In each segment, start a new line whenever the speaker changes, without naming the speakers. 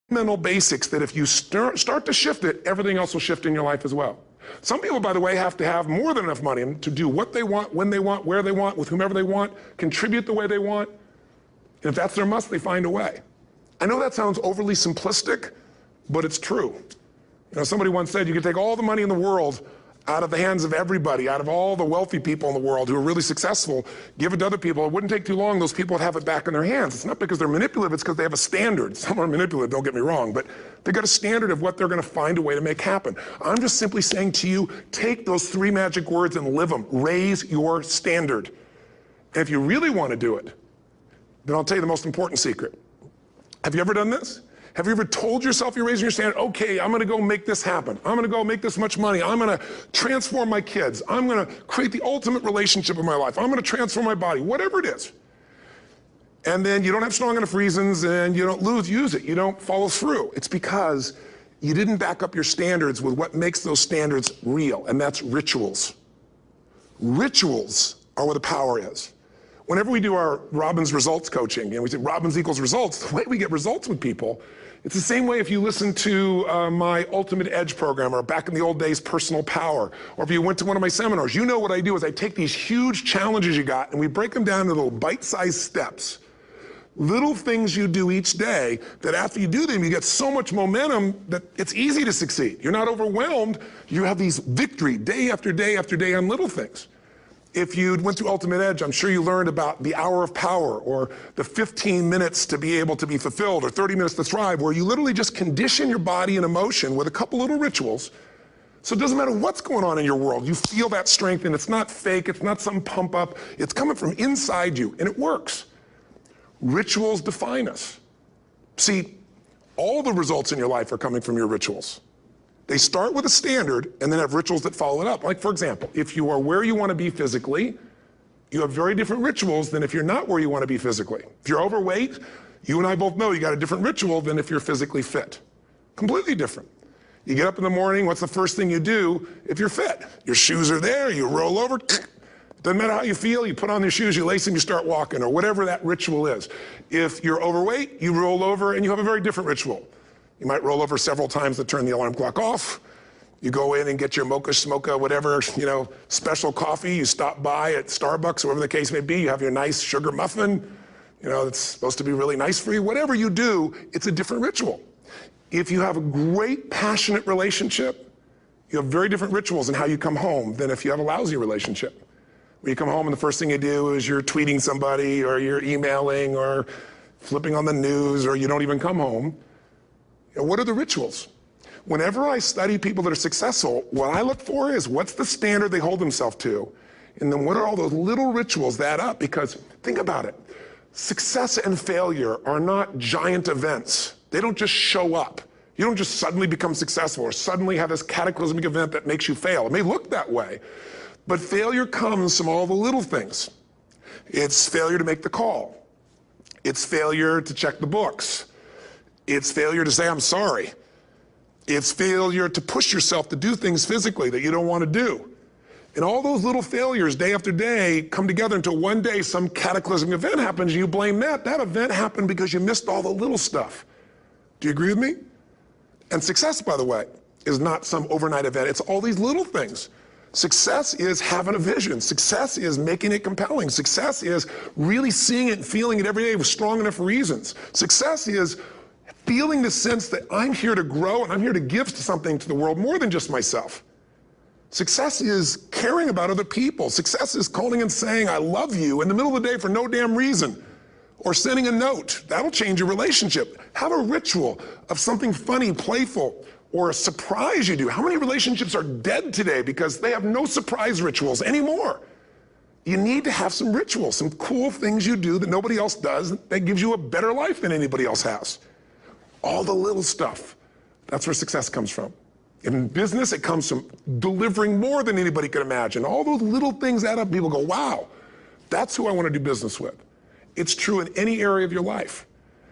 fundamental basics that if you start to shift it, everything else will shift in your life as well. Some people, by the way, have to have more than enough money to do what they want, when they want, where they want, with whomever they want, contribute the way they want. And if that's their must, they find a way. I know that sounds overly simplistic, but it's true. You know, somebody once said you could take all the money in the world out of the hands of everybody, out of all the wealthy people in the world who are really successful, give it to other people. It wouldn't take too long, those people would have it back in their hands. It's not because they're manipulative, it's because they have a standard. Some are manipulative, don't get me wrong, but they've got a standard of what they're gonna find a way to make happen. I'm just simply saying to you, take those 3 magic words and live them. Raise your standard. And if you really wanna do it, then I'll tell you the most important secret. Have you ever done this? Have you ever told yourself you're raising your standard? Okay, I'm gonna go make this happen. I'm gonna go make this much money. I'm gonna transform my kids. I'm gonna create the ultimate relationship in my life. I'm gonna transform my body, whatever it is. And then you don't have strong enough reasons and you don't use it. You don't follow through. It's because you didn't back up your standards with what makes those standards real, and that's rituals. Rituals are where the power is. Whenever we do our Robbins results coaching, and we say Robbins equals results, the way we get results with people, it's the same way if you listen to my Ultimate Edge program, or back in the old days, Personal Power, or if you went to one of my seminars. You know what I do is I take these huge challenges you got and we break them down into little bite-sized steps. Little things you do each day that after you do them, you get so much momentum that it's easy to succeed. You're not overwhelmed. You have these victory day after day after day on little things. If you went through Ultimate Edge, I'm sure you learned about the hour of power, or the 15 minutes to be able to be fulfilled, or 30 minutes to thrive, where you literally just condition your body and emotion with a couple little rituals. So it doesn't matter what's going on in your world, you feel that strength, and it's not fake, it's not some pump up, it's coming from inside you, and it works. Rituals define us. See, all the results in your life are coming from your rituals. They start with a standard and then have rituals that follow it up. Like, for example, if you are where you want to be physically, you have very different rituals than if you're not where you want to be physically. If you're overweight, you and I both know you got a different ritual than if you're physically fit. Completely different. You get up in the morning, what's the first thing you do if you're fit? Your shoes are there, you roll over, doesn't matter how you feel, you put on your shoes, you lace them, you start walking, or whatever that ritual is. If you're overweight, you roll over and you have a very different ritual. You might roll over several times to turn the alarm clock off. You go in and get your mocha, smocha, whatever, special coffee. You stop by at Starbucks, or whatever the case may be. You have your nice sugar muffin. It's supposed to be really nice for you. Whatever you do, it's a different ritual. If you have a great, passionate relationship, you have very different rituals in how you come home than if you have a lousy relationship. When you come home and the first thing you do is you're tweeting somebody, or you're emailing, or flipping on the news, or you don't even come home. What are the rituals? Whenever I study people that are successful, what I look for is what's the standard they hold themselves to, and then what are all those little rituals that add up? Because think about it. Success and failure are not giant events. They don't just show up. You don't just suddenly become successful or suddenly have this cataclysmic event that makes you fail. It may look that way, but failure comes from all the little things. It's failure to make the call. It's failure to check the books. It's failure to say, I'm sorry. It's failure to push yourself to do things physically that you don't want to do. And all those little failures, day after day, come together until one day some cataclysmic event happens and you blame that. That event happened because you missed all the little stuff. Do you agree with me? And success, by the way, is not some overnight event. It's all these little things. Success is having a vision. Success is making it compelling. Success is really seeing it and feeling it every day with strong enough reasons. Success is feeling the sense that I'm here to grow and I'm here to give something to the world more than just myself. Success is caring about other people. Success is calling and saying, I love you in the middle of the day for no damn reason. Or sending a note. That'll change your relationship. Have a ritual of something funny, playful, or a surprise you do. How many relationships are dead today because they have no surprise rituals anymore? You need to have some rituals, some cool things you do that nobody else does that gives you a better life than anybody else has. All the little stuff, that's where success comes from. In business, it comes from delivering more than anybody could imagine. All those little things add up. People go, wow, that's who I want to do business with. It's true in any area of your life.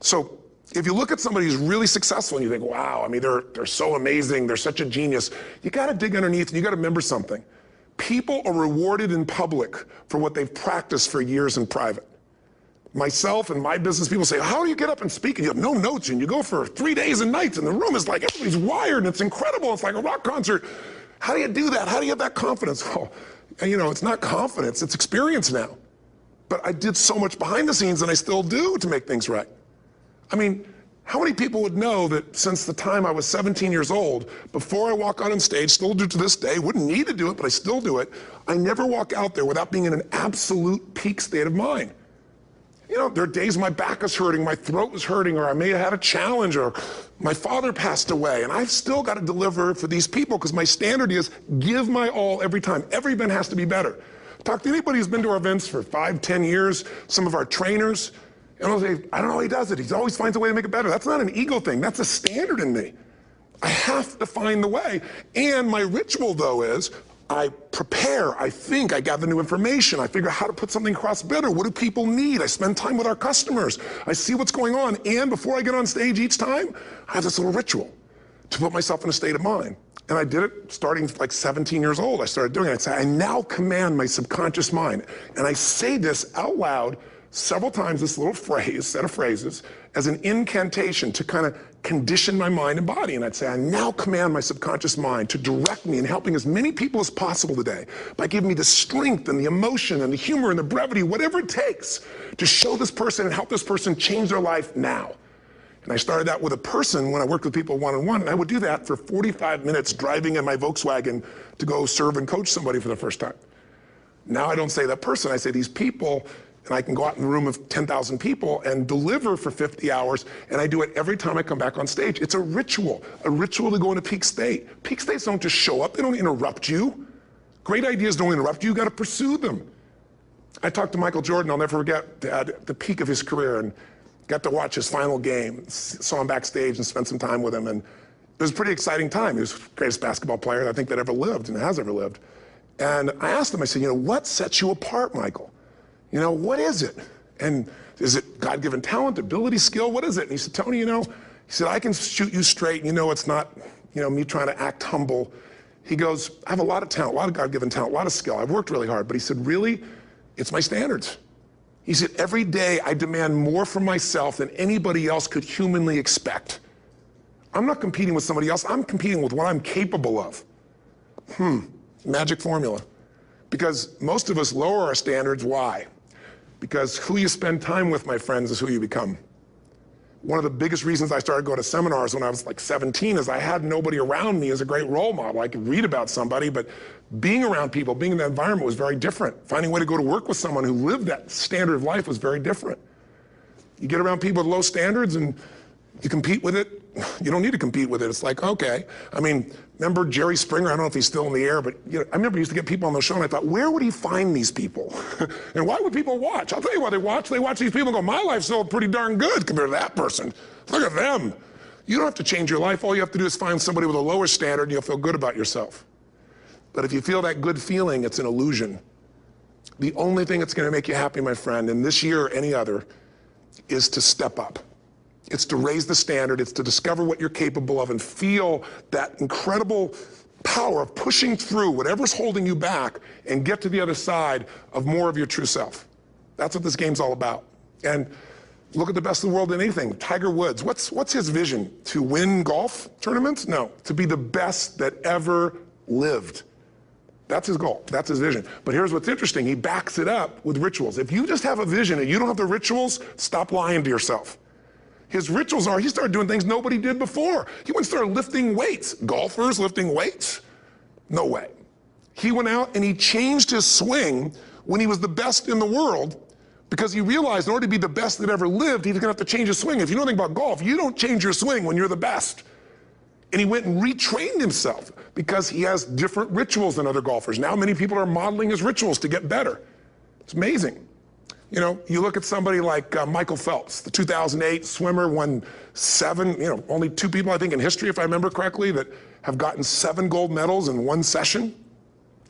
So if you look at somebody who's really successful and you think, wow, I mean, they're so amazing, they're such a genius, you got to dig underneath and you got to remember something. People are rewarded in public for what they've practiced for years in private. Myself and my business people say, how do you get up and speak? And you have no notes and you go for 3 days and nights and the room is like, everybody's wired and it's incredible. It's like a rock concert. How do you do that? How do you have that confidence? Well, you know, it's not confidence, it's experience now. But I did so much behind the scenes and I still do to make things right. I mean, how many people would know that since the time I was 17 years old, before I walk out on stage, still do to this day, wouldn't need to do it, but I still do it, I never walk out there without being in an absolute peak state of mind. You know, there are days my back is hurting, my throat was hurting, or I may have had a challenge, or my father passed away, and I've still got to deliver for these people because my standard is give my all every time. Every event has to be better. Talk to anybody who's been to our events for 5, 10 years, some of our trainers, and I'll say, I don't know how he does it. He always finds a way to make it better. That's not an ego thing. That's a standard in me. I have to find the way. And my ritual, though, is I prepare, I think, I gather new information, I figure out how to put something across better. What do people need? I spend time with our customers. I see what's going on. And before I get on stage each time, I have this little ritual to put myself in a state of mind. And I did it starting like 17 years old. I started doing it. I'd say, I now command my subconscious mind. And I say this out loud several times, this little phrase, set of phrases, as an incantation to kind of condition my mind and body. And I'd say, I now command my subconscious mind to direct me in helping as many people as possible today by giving me the strength and the emotion and the humor and the brevity, whatever it takes to show this person and help this person change their life now. And I started that with a person when I worked with people one-on-one, and I would do that for 45 minutes driving in my Volkswagen to go serve and coach somebody for the first time. Now I don't say that person, I say these people, and I can go out in a room of 10,000 people and deliver for 50 hours, and I do it every time I come back on stage. It's a ritual to go into peak state. Peak states don't just show up, they don't interrupt you. Great ideas don't interrupt you, you gotta pursue them. I talked to Michael Jordan, I'll never forget, at the peak of his career, and got to watch his final game, saw him backstage and spent some time with him, and it was a pretty exciting time. He was the greatest basketball player I think that ever lived and has ever lived. And I asked him, I said, you know, what sets you apart, Michael? You know, what is it? And is it God-given talent, ability, skill? What is it? And he said, Tony, you know, he said, I can shoot you straight. You know, it's not, you know, me trying to act humble. He goes, I have a lot of talent, a lot of God-given talent, a lot of skill. I've worked really hard. But he said, really, it's my standards. He said, every day I demand more from myself than anybody else could humanly expect. I'm not competing with somebody else. I'm competing with what I'm capable of. Magic formula. Because most of us lower our standards. Why? Because who you spend time with, my friends, is who you become. One of the biggest reasons I started going to seminars when I was like 17 is I had nobody around me as a great role model. I could read about somebody, but being around people, being in that environment was very different. Finding a way to go to work with someone who lived that standard of life was very different. You get around people with low standards and you compete with it. You don't need to compete with it. It's like, okay. I mean, remember Jerry Springer? I don't know if he's still in the air, but you know, I remember he used to get people on the show and I thought, where would he find these people? And why would people watch? I'll tell you why they watch. They watch these people and go, my life's still pretty darn good compared to that person. Look at them. You don't have to change your life. All you have to do is find somebody with a lower standard and you'll feel good about yourself. But if you feel that good feeling, it's an illusion. The only thing that's gonna make you happy, my friend, and this year or any other, is to step up. It's to raise the standard, it's to discover what you're capable of and feel that incredible power of pushing through whatever's holding you back and get to the other side of more of your true self. That's what this game's all about. And look at the best in the world in anything. Tiger Woods, what's his vision? To win golf tournaments? No, to be the best that ever lived. That's his goal, that's his vision. But here's what's interesting, he backs it up with rituals. If you just have a vision and you don't have the rituals, stop lying to yourself. His rituals are, he started doing things nobody did before. He went and started lifting weights. Golfers lifting weights? No way. He went out and he changed his swing when he was the best in the world because he realized in order to be the best that ever lived, he's gonna have to change his swing. If you know anything about golf, you don't change your swing when you're the best. And he went and retrained himself because he has different rituals than other golfers. Now many people are modeling his rituals to get better. It's amazing. You know, you look at somebody like Michael Phelps, the 2008 swimmer, won 7, you know, only 2 people I think in history, if I remember correctly, that have gotten 7 gold medals in one session.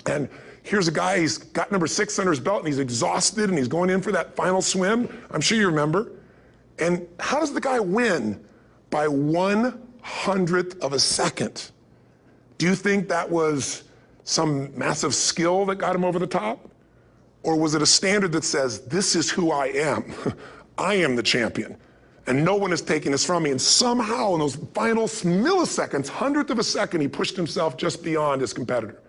And here's a guy, he's got number 6 under his belt and he's exhausted and he's going in for that final swim. I'm sure you remember. And how does the guy win? By 1/100th of a second. Do you think that was some massive skill that got him over the top? Or was it a standard that says, this is who I am? I am the champion, and no one is taking this from me. And somehow in those final milliseconds, 100th of a second, he pushed himself just beyond his competitor.